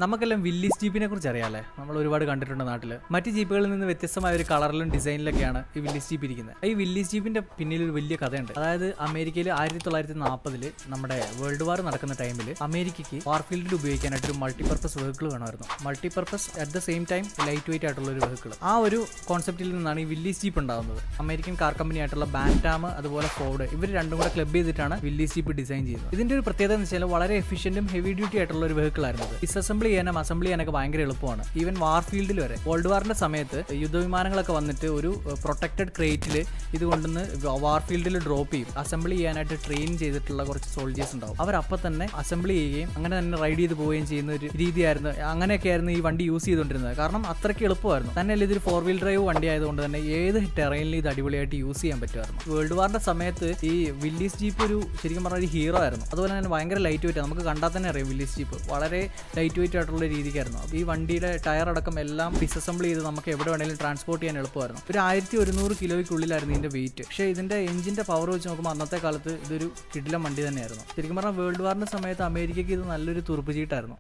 നമുക്കെല്ലാം വില്ലീസ് ജീപ്പിനെ കുറിച്ച് അറിയാമല്ലേ? നമ്മൾ ഒരുപാട് കണ്ടിട്ടുണ്ട് നാട്ടിൽ. മറ്റ് ജീപ്പുകളിൽ നിന്ന് വ്യത്യസ്തമായ ഒരു കളറിലും ഡിസൈനിലൊക്കെയാണ് ഈ വില്ലീസ് ജീപ്പ് ഇരിക്കുന്നത്. ഈ വില്ലീസ് ജീപ്പിന്റെ പിന്നിൽ ഒരു വലിയ കഥയുണ്ട്. അതായത് അമേരിക്കയിൽ 1940 നമ്മുടെ വേൾഡ് വാർ നടക്കുന്ന ടൈമിൽ അമേരിക്കയ്ക്ക് വാർഫീൽഡിൽ ഉപയോഗിക്കാനായിട്ട് ഒരു മൾട്ടിപർപ്പസ് വെഹിക്കിൾ വേണമായിരുന്നു. Multipurpose at the same time light weight ആയിട്ടുള്ള ഒരു വെഹിക്കിൾ. ആ ഒരു കോൺസെപ്റ്റിൽ നിന്നാണ് ഈ വില്ലീസ് ജീപ്പ് ഉണ്ടാകുന്നത്. അമേരിക്കൻ കാർ കമ്പനി ആയിട്ടുള്ള ബാൻറ്റാം അതുപോലെ ഫോർഡ് ഇവർ രണ്ടും കൂടെ ക്ലബ് ചെയ്തിട്ടാണ് വില്ലീസ് ജീപ്പ് ഡിസൈൻ ചെയ്യുന്നത്. ഇതിന്റെ ഒരു പ്രത്യേകത എന്ന് വെച്ചാൽ വളരെ എഫിഷ്യന്റും ഹെവി ഡ്യൂട്ടി ആയിട്ടുള്ള ഒരു വെഹിക്കിൾ ആയിരുന്നു. ഡിസസംബിൾ ചെയ്യാനും അസംബിൾ ചെയ്യാനൊക്കെ ഭയങ്കര എളുപ്പമാണ്. ഈവൻ വാർഫീൽഡിൽ വരെ വേൾഡ് വാറിന്റെ സമയത്ത് യുദ്ധവിമാനങ്ങളൊക്കെ വന്നിട്ട് ഒരു പ്രൊട്ടക്റ്റഡ് ക്രേറ്റിൽ ഇത് കൊണ്ടുവന്ന് വാർഫീൽഡിൽ ഡ്രോപ്പ് ചെയ്യും. അസംബിൾ ചെയ്യാനായിട്ട് ട്രെയിൻ ചെയ്തിട്ടുള്ള കുറച്ച് സോൾജേഴ്സ് ഉണ്ടാവും. അവരപ്പം തന്നെ അസംബിൾ ചെയ്യുകയും അങ്ങനെ തന്നെ റൈഡ് ചെയ്ത് പോവുകയും ചെയ്യുന്ന ഒരു രീതിയായിരുന്നു. അങ്ങനെയൊക്കെയായിരുന്നു ഈ വണ്ടി യൂസ് ചെയ്തുകൊണ്ടിരുന്നത്. കാരണം അത്രയ്ക്ക് എളുപ്പമായിരുന്നു. തന്നെയല്ല ഇതൊരു 4 വീൽ ഡ്രൈവ് വണ്ടി ആയതുകൊണ്ട് തന്നെ ഏത് ടെറൈനിലും ഇത് അടിപൊളിയായിട്ട് യൂസ് ചെയ്യാൻ പറ്റുമായിരുന്നു. വേൾഡ് വാറിന്റെ സമയത്ത് ഈ വില്ലീസ് ജീപ്പ് ഒരു ശരിക്കും പറഞ്ഞ ഒരു ഹീറോ ആയിരുന്നു. അതുപോലെ തന്നെ ഭയങ്കര ലൈറ്റ് വെയിറ്റ്. നമുക്ക് കണ്ടാൽ തന്നെ അറിയാം വില്ലീസ് ജീപ്പ് വളരെ ലൈറ്റ് വെയിറ്റ് ആയിട്ടുള്ള രീതിക്കായിരുന്നു. അപ്പോൾ ഈ വണ്ടിയുടെ ടയർ അടക്കം എല്ലാം ഡിസസംബിൾ ചെയ്ത് നമുക്ക് എവിടെ വേണമെങ്കിലും ട്രാൻസ്പോർട്ട് ചെയ്യാൻ എളുപ്പമായിരുന്നു. ഒരു 1100 കിലോയ്ക്കുള്ളിലായിരുന്നു ഇതിന്റെ വെയിറ്റ്. പക്ഷേ ഇതിന്റെ എഞ്ചിന്റെ പവർ വെച്ച് നോക്കുമ്പോൾ അന്നത്തെ കാലത്ത് ഇതൊരു കിടിലം വണ്ടി തന്നെയായിരുന്നു. ശരിക്കും പറഞ്ഞാൽ വേൾഡ് വാറിന്റെ സമയത്ത് അമേരിക്കയ്ക്ക് ഇത് നല്ലൊരു തുറുപ്പ് ചീട്ടായിരുന്നു.